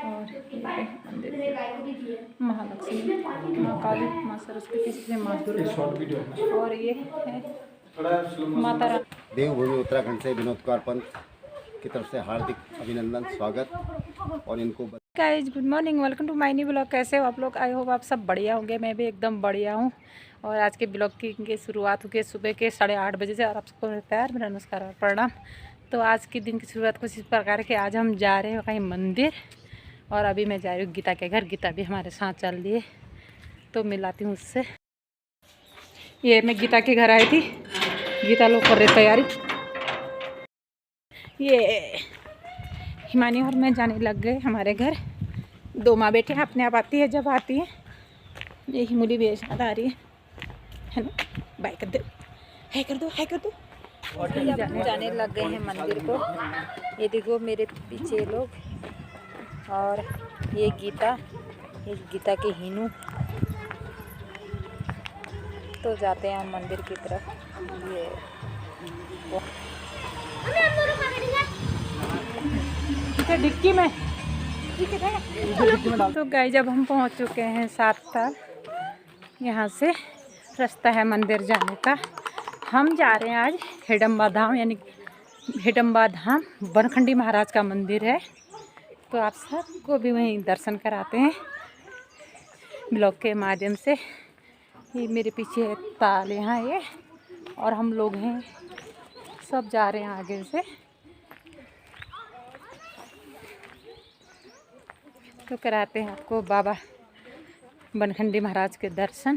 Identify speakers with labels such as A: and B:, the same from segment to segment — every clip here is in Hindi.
A: और ये मंदिर महालक्ष्मी, माँ काली, माँ सरस्वती से माँ दुर्गा, और ये है माता रानी।
B: देवभूमि उत्तराखंड से विनोद कुमार पंत की तरफ से हार्दिक अभिनंदन, स्वागत। और इनको
A: guys good morning, welcome to my new blog. कैसे हो आप लोग? आई होप आप सब बढ़िया होंगे। मैं भी एकदम बढ़िया हूँ। और आज के ब्लॉग की शुरुआत हो गई सुबह के 8:30 बजे से। और आप सबको प्यार, मेरा नमस्कार और प्रणाम। तो आज के दिन की शुरुआत कुछ इस प्रकार के, आज हम जा रहे हैं कहीं मंदिर। और अभी मैं जा रही हूँ गीता के घर। गीता भी हमारे साथ चल रही है, तो मिलाती हूँ उससे। ये मैं गीता के घर आई थी, गीता लोग कर रहे तैयारी। ये हिमानी और मैं जाने लग गए हमारे घर। दो माँ बेटे अपने आप आती है जब आती है। ये हिमुली भी साथ आ रही है ना। बाय कर दो, हाय कर दो, हाय कर दो। जाने लग गए हैं मंदिर को। ये देखो मेरे पीछे लोग, और ये गीता के हिनू। तो जाते हैं हम मंदिर की तरफ। ये डिक्की में तो गाइस जब हम पहुंच चुके हैं 7 ताल। यहाँ से रास्ता है मंदिर जाने का। हम जा रहे हैं आज हिडम्बा धाम, यानी हिडम्बा धाम बनखंडी महाराज का मंदिर है। तो आप सबको भी वहीं दर्शन कराते हैं ब्लॉग के माध्यम से। ये मेरे पीछे है ताल यहाँ ये, और हम लोग हैं सब जा रहे हैं आगे से। तो कराते हैं आपको बाबा बनखंडी महाराज के दर्शन।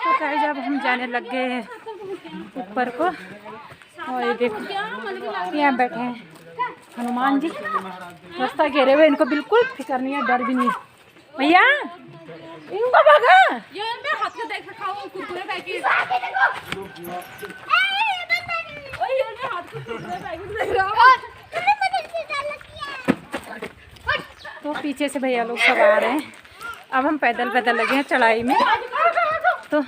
A: तो गाइस जब हम जाने लग गए हैं ऊपर को, और ये देखो यहाँ बैठे हैं हनुमान जी। रास्ता घेरे हुए, इनको बिल्कुल फिक्र नहीं है, डर भी नहीं है। भैया इनको भगा, हाथ में देख रखा हूं कुरकुरे पैकेट। तो पीछे से भैया लोग सब आ रहे हैं। अब हम पैदल पैदल लगे हैं चढ़ाई में। तो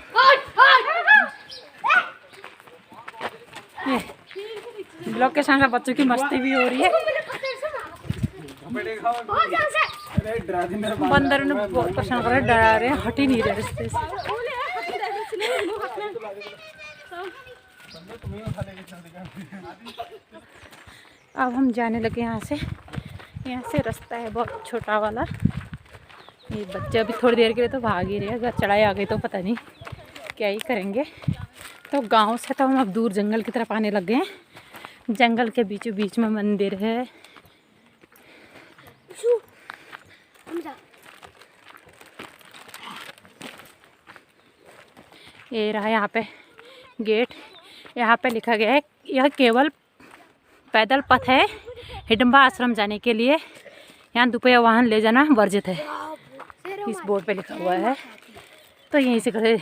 A: ये ब्लॉक के साथ बच्चों की मस्ती भी हो रही है। बंदर ने बहुत परेशान कर रहे, डरा रहे हैं, हट ही नहीं रहे रास्ते से। अब हम जाने लगे यहाँ से रास्ता है बहुत छोटा वाला। ये बच्चे अभी थोड़ी देर के लिए तो भाग ही रहे हैं। अगर चढ़ाई आ गई तो पता नहीं क्या ही करेंगे। तो गांव से तो हम अब दूर जंगल की तरफ आने लगे हैं। जंगल के बीचों बीच में मंदिर है। ये रहा यहाँ पे गेट। यहाँ पे लिखा गया है यह केवल पैदल पथ है हिडम्बा आश्रम जाने के लिए। यहाँ दोपहिया वाहन ले जाना वर्जित है, इस बोर्ड पे लिखा हुआ है। तो यहीं से खड़े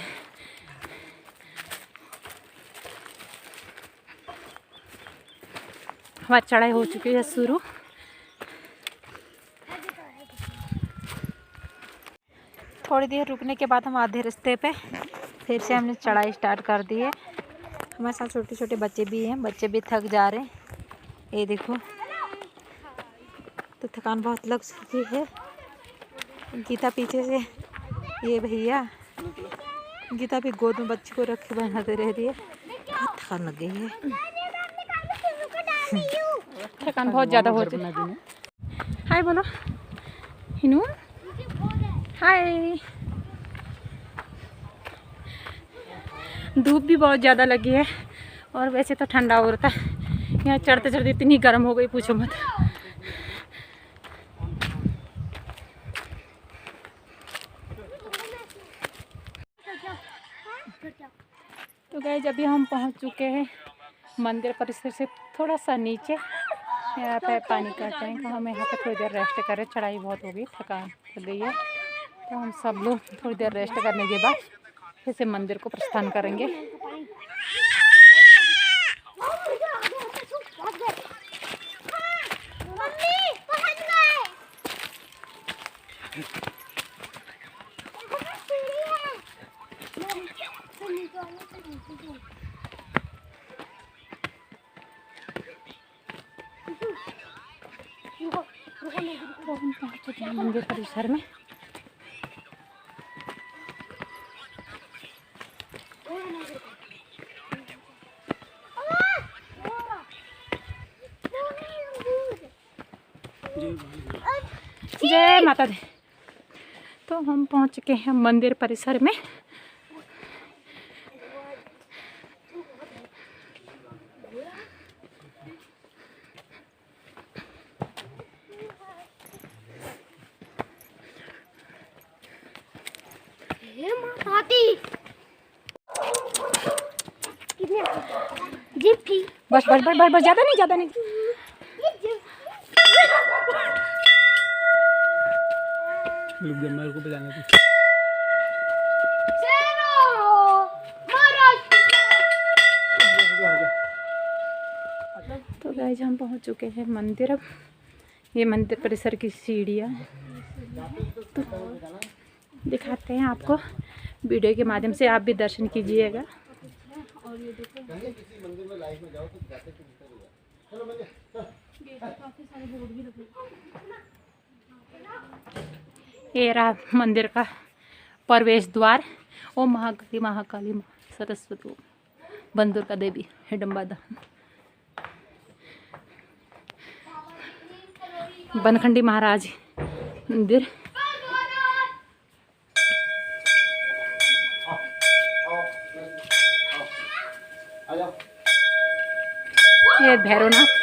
A: हमारी चढ़ाई हो चुकी है शुरू। थोड़ी देर रुकने के बाद हम आधे रास्ते पे फिर से हमने चढ़ाई स्टार्ट कर दी है। हमारे साथ छोटे छोटे बच्चे भी हैं, बच्चे भी थक जा रहे हैं। ये देखो, तो थकान बहुत लग चुकी है। गीता पीछे से, ये भैया गीता भी गोद में बच्चे को रख के बनाते रह रही है। बहुत थकान लग गई है, थकान बहुत ज़्यादा हो चुकी है। हाय बोलो हिनू, हाय। धूप भी बहुत ज़्यादा लगी है, और वैसे तो ठंडा हो रहा था। यहाँ चढ़ते चढ़ते इतनी गर्म हो गई पूछो मत। तो गाइस अभी हम पहुँच चुके हैं मंदिर परिसर से थोड़ा सा नीचे। यहाँ पे पानी का टैंक। हम यहाँ पे थोड़ी देर रेस्ट करें, चढ़ाई बहुत हो गई, थकान हो गई है। तो हम सब लोग थोड़ी देर रेस्ट करने के बाद फिर से मंदिर को प्रस्थान करेंगे। तो हम पहुँच चुके हैं मंदिर परिसर में। जय माता दी। तो हम पहुंच चुके हैं मंदिर परिसर में। बस बस बस बस ज़्यादा नहीं, ज़्यादा नहीं।
C: मेरे को बजाना
A: तो गाइस हम पहुंच चुके हैं मंदिर। अब ये मंदिर परिसर की सीढ़ियाँ तो दिखाते हैं आपको वीडियो के माध्यम से, आप भी दर्शन कीजिएगा। ये रहा मंदिर का प्रवेश द्वार। ओम महाकाली महाकाली सरस्वती बंदुरका देवी हिडम्बा धाम। बनखंडी महाराज मंदिर। ये भैरवनाथ।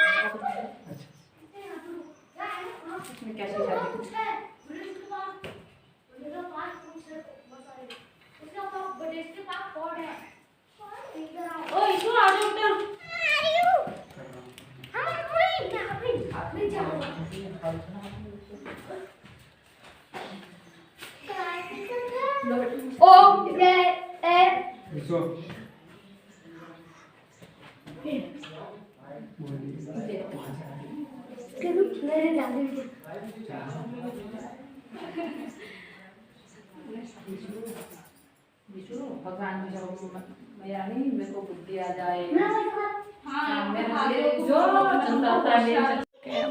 A: भगवान मेरे को बुद्धि आ जाए।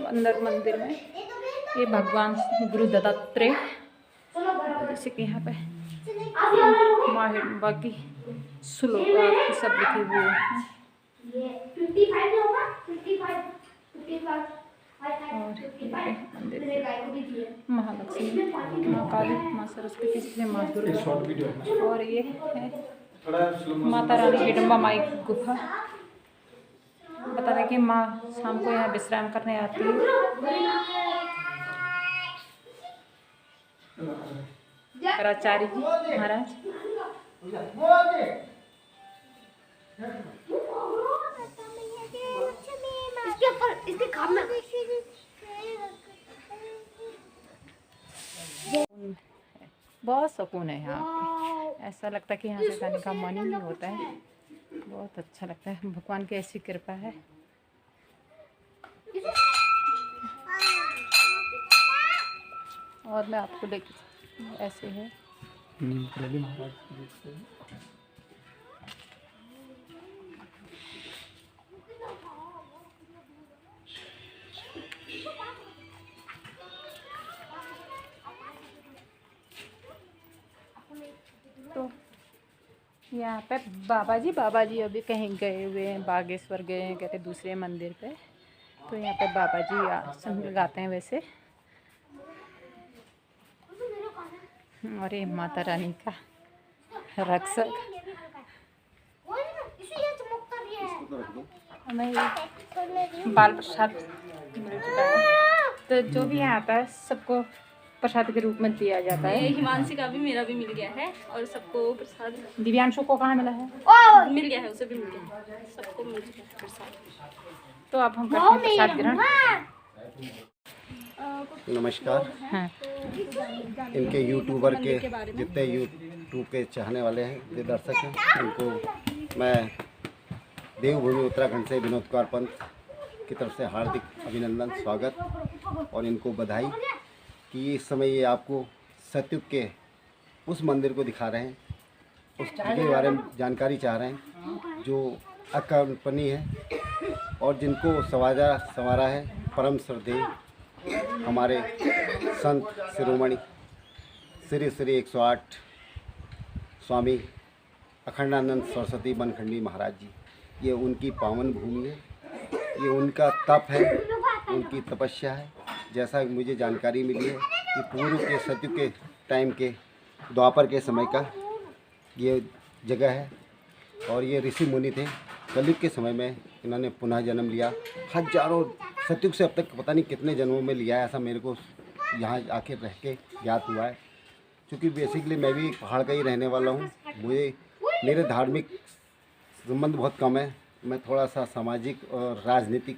A: अंदर मंदिर में ये भगवान गुरु दत्तात्रेय, जैसे कि यहाँ पे माँ हिडम्बा की श्लोक सब लिखी हुई है। महालक्ष्मी, माँ काली, माँ सरस्वती से माँ दुर्गा, और ये है माता रानी हिडम्बा माई की गुफा। बता रहे कि माँ शाम को यहाँ विश्राम करने आती है। आचार्य जी महाराज। बहुत सुकून है यहाँ पे, ऐसा लगता है कि यहाँ से जाने का मन ही नहीं होता है। बहुत अच्छा लगता है, भगवान की ऐसी कृपा है। और मैं आपको देख ऐसे है तो यहाँ पे बाबा जी अभी कहीं गए हुए हैं, बागेश्वर गए हैं कहते दूसरे मंदिर पे। तो यहाँ पे बाबा जी आसन लगाते हैं वैसे। और ये माता रानी का रक्षक। हमें बाल प्रसाद मिल चुका है, तो जो भी यहाँ आता है सबको प्रसाद के रूप में दिया जाता है।
D: हिमांशी का भी, मेरा भी मिल गया है और सबको प्रसाद।
A: दिव्यांशु को कहाँ मिला है?
D: मिल गया है, उसे भी मिल गया है, सबको मिल गया है प्रसाद।
A: तो अब हम करते हैं प्रसाद ग्रहण।
B: नमस्कार।
A: हाँ।
B: इनके यूट्यूबर के जितने यूट्यूब के चाहने वाले हैं, जो दर्शक हैं, उनको मैं देवभूमि उत्तराखंड से विनोद कुमार पंत की तरफ से हार्दिक अभिनंदन, स्वागत और इनको बधाई कि इस समय ये आपको सतयुग के उस मंदिर को दिखा रहे हैं, उस के बारे में जानकारी चाह रहे हैं जो अकल्पनीय है और जिनको संवारा है परम श्रद्धेय हमारे संत शिरोमणि श्री श्री 108 स्वामी अखंडानंद सरस्वती बनखंडी महाराज जी, ये उनकी पावन भूमि है, ये उनका तप है, उनकी तपस्या है। जैसा मुझे जानकारी मिली है कि पूर्व के सतयुग के टाइम के द्वापर के समय का ये जगह है और ये ऋषि मुनि थे। कलयुग के समय में इन्होंने पुनः जन्म लिया। हजारों सतयुग से अब तक पता नहीं कितने जन्मों में लिया है, ऐसा मेरे को यहाँ आके रह के ज्ञात हुआ है। क्योंकि बेसिकली मैं भी पहाड़ का ही रहने वाला हूँ। मेरे धार्मिक संबंध बहुत कम है। मैं थोड़ा सा सामाजिक और राजनीतिक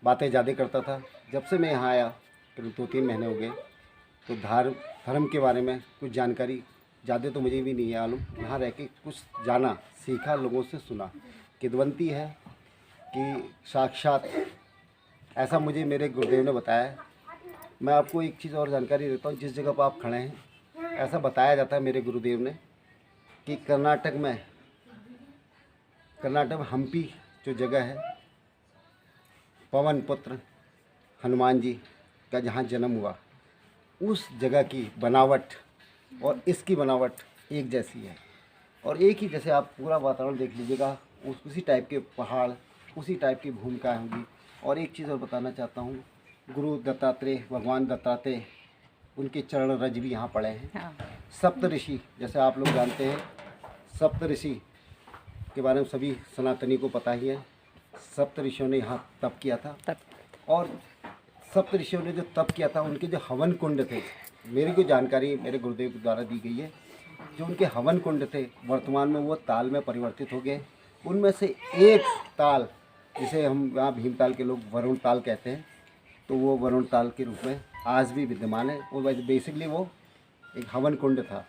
B: बातें ज़्यादा करता था। जब से मैं यहाँ आया करीब 2-3 महीने हो गए, तो धर्म के बारे में कुछ जानकारी ज़्यादा तो मुझे भी नहीं है मालूम। यहाँ रह के कुछ जाना, सीखा, लोगों से सुना। किदवंती है कि साक्षात ऐसा मुझे मेरे गुरुदेव ने बताया है। मैं आपको एक चीज़ और जानकारी देता हूँ। जिस जगह पर आप खड़े हैं, ऐसा बताया जाता है मेरे गुरुदेव ने कि कर्नाटक में हम्पी जो जगह है, पवन पुत्र हनुमान जी का जहाँ जन्म हुआ, उस जगह की बनावट और इसकी बनावट एक जैसी है। और एक ही जैसे आप पूरा वातावरण देख लीजिएगा, उसी टाइप के पहाड़, उसी टाइप की भूमिकाएँ होंगी। और एक चीज़ और बताना चाहता हूँ, गुरु दत्तात्रेय, भगवान दत्तात्रेय, उनके चरण रज भी यहाँ पड़े हैं। सप्त ऋषि, जैसे आप लोग जानते हैं, सप्त ऋषि के बारे में सभी सनातनी को पता ही है। सप्त ऋषियों ने यहाँ तप किया था। और सप्त ऋषियों ने जो तप किया था, उनके जो हवन कुंड थे, मेरी को जानकारी मेरे गुरुदेव द्वारा दी गई है, जो उनके हवन कुंड थे वर्तमान में वो ताल में परिवर्तित हो गए। उनमें से एक ताल, जिसे हम यहाँ भीमताल के लोग वरुण ताल कहते हैं, तो वो वरुण ताल के रूप में आज भी विद्यमान है। और बेसिकली वो एक हवन कुंड था।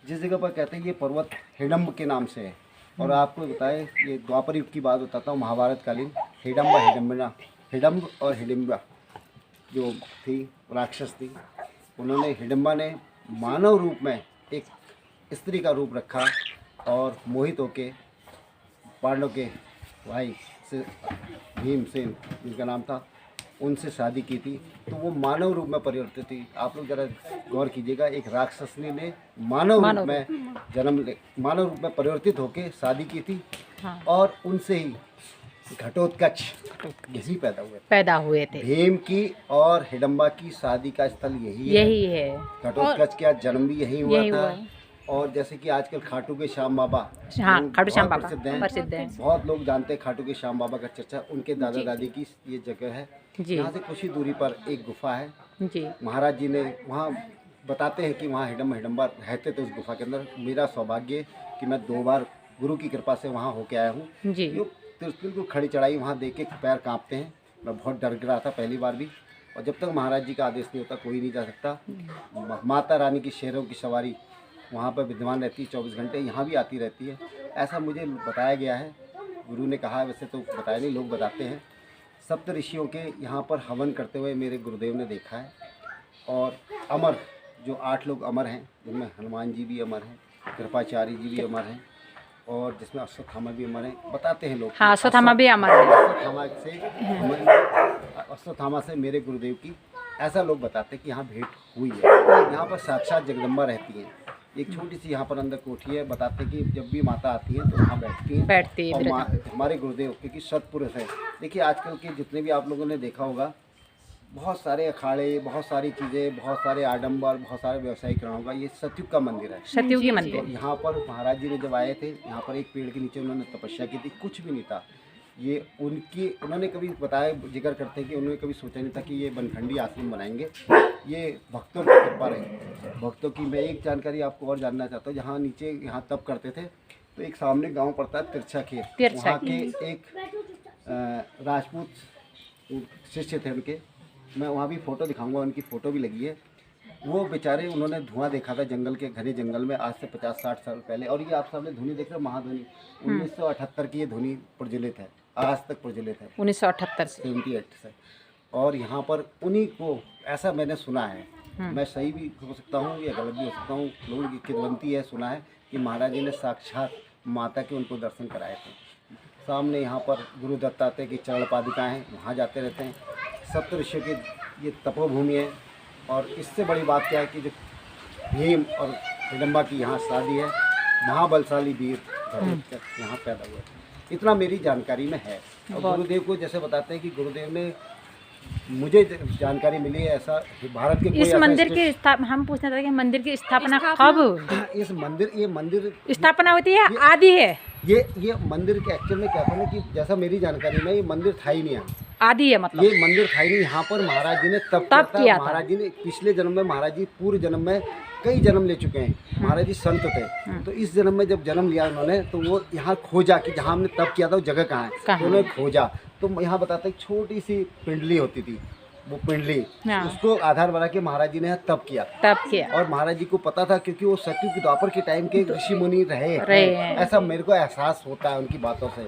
B: जिस जगह पर कहते हैं ये पर्वत हिडम्ब के नाम से है। और आपको बताएं, ये द्वापर युग की बात बताता हूँ, महाभारत कालीन हिडम्ब और हिडिम्बा जो थी, राक्षस थी, उन्होंने हिडम्बा ने मानव रूप में एक स्त्री का रूप रखा और मोहित होके पांडव के भाई से भीमसेन जिनका नाम था, उनसे शादी की थी। तो वो मानव रूप में परिवर्तित थी। आप लोग जरा गौर कीजिएगा, एक राक्षसनी ने मानव रूप में परिवर्तित होकर शादी की थी। हाँ। और उनसे ही घटोत्कच यही पैदा हुए थे। भीम की और हिडम्बा की शादी का स्थल यही है। घटोत्कच का जन्म भी यही हुआ था। और जैसे कि आजकल खाटू के श्याम बाबा, हाँ, खाटू श्याम बाबा प्रसिद्ध हैं। बहुत लोग जानते हैं खाटू के श्याम बाबा का चर्चा। उनके दादा दादी की ये जगह है। यहाँ से कुछ ही दूरी पर एक गुफा है जी। महाराज जी ने वहाँ बताते हैं कि वहाँ हिडम्बा रहते थे उस गुफा के अंदर। मेरा सौभाग्य कि मैं 2 बार गुरु की कृपा से वहाँ होके आया हूँ। बिल्कुल खड़ी चढ़ाई, वहाँ देख के पैर काँपते हैं। मैं बहुत डर रहा था पहली बार भी। और जब तक महाराज जी का आदेश नहीं होता कोई नहीं जा सकता। माता रानी की शेरों की सवारी वहाँ पर विद्यमान रहती है 24 घंटे, यहाँ भी आती रहती है, ऐसा मुझे बताया गया है। गुरु ने कहा है, वैसे तो बताया नहीं, लोग बताते हैं। सप्त ऋषियों के यहाँ पर हवन करते हुए मेरे गुरुदेव ने देखा है। और अमर जो 8 लोग अमर हैं, जिनमें हनुमान जी भी अमर हैं, कृपाचार्य जी भी अमर हैं, और जिसमें अश्वत्थामा भी अमर हैं, बताते हैं लोग। हाँ, अश्वत्थामा भी अमर है। अश्वत्थामा से मेरे गुरुदेव की ऐसा लोग बताते हैं कि यहाँ भेंट हुई है। यहाँ पर साक्षात जगदम्बा रहती है। एक छोटी सी यहाँ पर अंदर कोठी है। बताते कि जब भी माता आती है तो वहाँ बैठती है। और हमारे गुरुदेव क्योंकि सत्पुरुष है। देखिए आजकल के जितने भी आप लोगों ने देखा होगा, बहुत सारे अखाड़े, बहुत सारी चीज़ें, बहुत सारे आडंबर, बहुत सारे व्यवसायीकरण होगा। ये सतयुग का मंदिर है, सतयुगी मंदिर। यहाँ पर महाराज जी ने जब आए थे, यहाँ पर एक पेड़ के नीचे उन्होंने तपस्या की थी। कुछ भी नहीं था। ये उन्होंने कभी बताया, जिक्र करते हैं कि उन्होंने कभी सोचा नहीं था कि ये बनखंडी आश्रम बनाएंगे। ये भक्तों की कृपा रही, भक्तों की। मैं एक जानकारी आपको और जानना चाहता हूँ। जहाँ नीचे यहाँ तप करते थे, तो एक सामने गांव पड़ता है तिरछा खेत, वहाँ के एक राजपूत शिष्य थे उनके। मैं वहाँ भी फ़ोटो दिखाऊंगा, उनकी फ़ोटो भी लगी है। वो बेचारे, उन्होंने धुआं देखा था जंगल के, घने जंगल में, आज से 50-60 साल पहले। और ये आप सामने धुनी देख रहे हो, महाध्वनि 1978 की ये धुनी प्रज्वलित है, आज तक प्रज्वलित है, 1978 से 78 से। और यहाँ पर उन्हीं को, ऐसा मैंने सुना है, मैं सही भी हो सकता हूँ या गलत भी हो सकता हूँ, लोगों की किदवंती है, सुना है कि महाराज जी ने साक्षात माता के उनको दर्शन कराए थे। सामने यहाँ पर गुरु दत्तात्रेय की चरण पादुकाएँ हैं, वहाँ जाते रहते हैं। सप्त ऋषियों के ये तपोभूमि है। और इससे बड़ी बात क्या है कि जो भीम और हिडम्बा की यहाँ शादी है, महाबलशाली वीर यहाँ पैदा हुए। इतना मेरी जानकारी में है। और गुरुदेव को जैसे बताते हैं कि गुरुदेव ने मुझे जानकारी मिली है, ऐसा भारत के कोई
A: इस
B: ऐसा
A: मंदिर की हम पूछना चाहते हैं कि मंदिर की स्थापना कब
B: इस मंदिर
A: स्थापना होती है, आदि है
B: ये मंदिर के एक्चुअल में क्या था ना कि जैसा मेरी जानकारी में ये मंदिर था ही नहीं है,
A: आदि है मतलब
B: ये मंदिर था ही नहीं। यहाँ पर महाराज जी ने तब किया था। महाराज जी ने पिछले जन्म में, महाराज जी पूर्व जन्म में कई जन्म ले चुके हैं। महाराज जी संत थे, तो इस जन्म में जब जन्म लिया उन्होंने तो वो यहाँ खोजा कि जहाँ हमने तब किया था वो जगह कहाँ है, तो उन्होंने खोजा। तो यहाँ बताते एक छोटी सी पिंडली होती थी, वो पिंडली उसको आधार बना के महाराज जी ने तब किया। और महाराज जी को पता था क्योंकि वो सतयुग द्वापर के टाइम के ऋषि मुनि रहे हैं। ऐसा मेरे को एहसास होता है उनकी बातों से।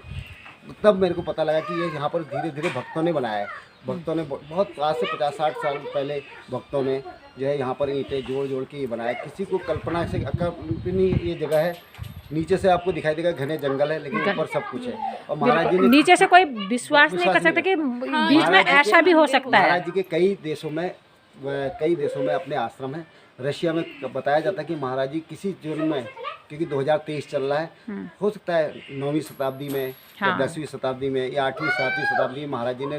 B: तब मेरे को पता लगा कि ये यहाँ पर धीरे धीरे भक्तों ने बनाया है। भक्तों ने बहुत आज से 50-60 साल पहले भक्तों ने जो है यहाँ पर ईंटें जोड़ जोड़ के ये बनाया। किसी को कल्पना से नहीं ये जगह है। नीचे से आपको दिखाई देगा घने जंगल है, लेकिन ऊपर सब कुछ है। और महाराज जी ने
A: नीचे से कोई विश्वास नहीं कर सकता कि बीच में ऐसा भी हो सकता है।
B: महाराज जी के कई देशों में अपने आश्रम है। रशिया में बताया जाता है कि महाराज जी किसी जन्म में, क्योंकि 2023 चल रहा है, हो सकता है 9वीं शताब्दी में या 10वीं शताब्दी में या 8वीं 7वीं शताब्दी में महाराज जी ने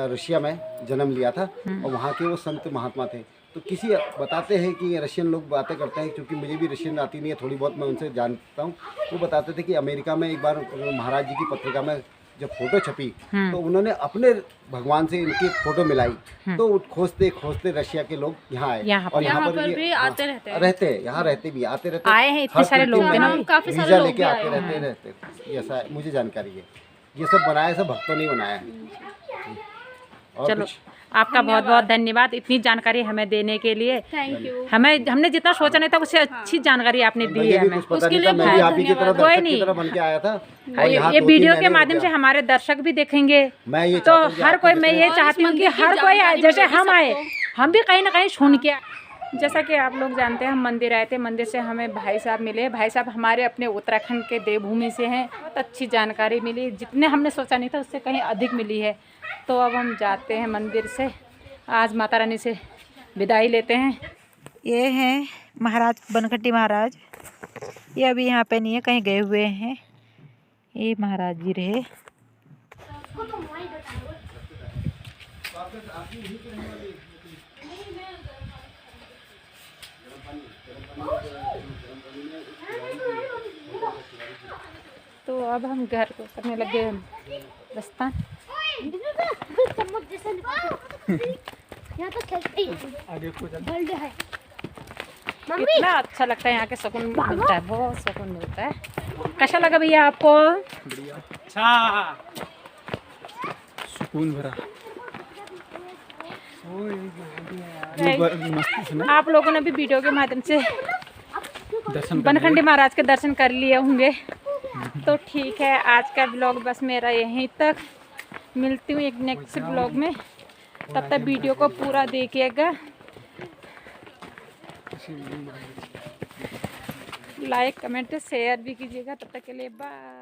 B: रशिया में जन्म लिया था। और वहाँ के वो संत महात्मा थे। तो किसी बताते हैं कि रशियन लोग बातें करते हैं, क्योंकि मुझे भी रशियन आती नहीं है, थोड़ी बहुत मैं उनसे जानता हूँ। वो बताते थे कि अमेरिका में एक बार महाराज जी की पत्रिका में जब फोटो छपी तो उन्होंने अपने भगवान से इनकी फोटो मिलाई। तो खोजते खोजते रशिया के लोग यहाँ आए और यहाँ पर भी आते रहते हैं। यहाँ रहते भी आते रहते
A: आए हैं इतने सारे लोग,
D: काफी सारे
B: वीजा
D: लोग
B: लेके आते रहते। ऐसा मुझे जानकारी है। ये सब बनाया सब भक्तों ने बनाया है। और
A: चलो आपका बहुत बहुत धन्यवाद इतनी जानकारी हमें देने के लिए।
D: Thank you.
A: हमने जितना सोचा नहीं था उससे अच्छी जानकारी आपने दी है हमें।
B: उसके लिए मैं भी आप ही की तरह दर्शक की तरह बन के आया था।
A: ये वीडियो के माध्यम से हमारे दर्शक भी देखेंगे। तो हर कोई, मैं ये चाहती हूँ कि हर कोई जैसे हम आए, हम भी कहीं ना कहीं सुन के। जैसा कि आप लोग जानते हैं हम मंदिर आए थे, मंदिर से हमें भाई साहब मिले। भाई साहब हमारे अपने उत्तराखंड के देवभूमि से हैं। बहुत अच्छी जानकारी मिली, जितने हमने सोचा नहीं था उससे कहीं अधिक मिली है। तो अब हम जाते हैं मंदिर से, आज माता रानी से विदाई लेते हैं। ये हैं महाराज बनखट्टी महाराज, ये अभी यहाँ पे नहीं है, कहीं गए हुए हैं। ये महाराज जी रहे। तो अब हम घर को करने लगे रास्ता। कितना अच्छा लगता है, यहाँ के सुकून मिलता है, बहुत सुकून मिलता है। कैसा लगा भैया आपको?
C: अच्छा, सुकून भरा।
A: आप लोगों ने भी वीडियो के माध्यम से बनखंडी महाराज के दर्शन कर लिए होंगे। तो ठीक है, आज का ब्लॉग बस मेरा यहीं तक। मिलती हूँ एक नेक्स्ट ब्लॉग में, तब तक वीडियो को पूरा देखिएगा। लाइक कमेंट शेयर भी कीजिएगा। तब तक के लिए बाय।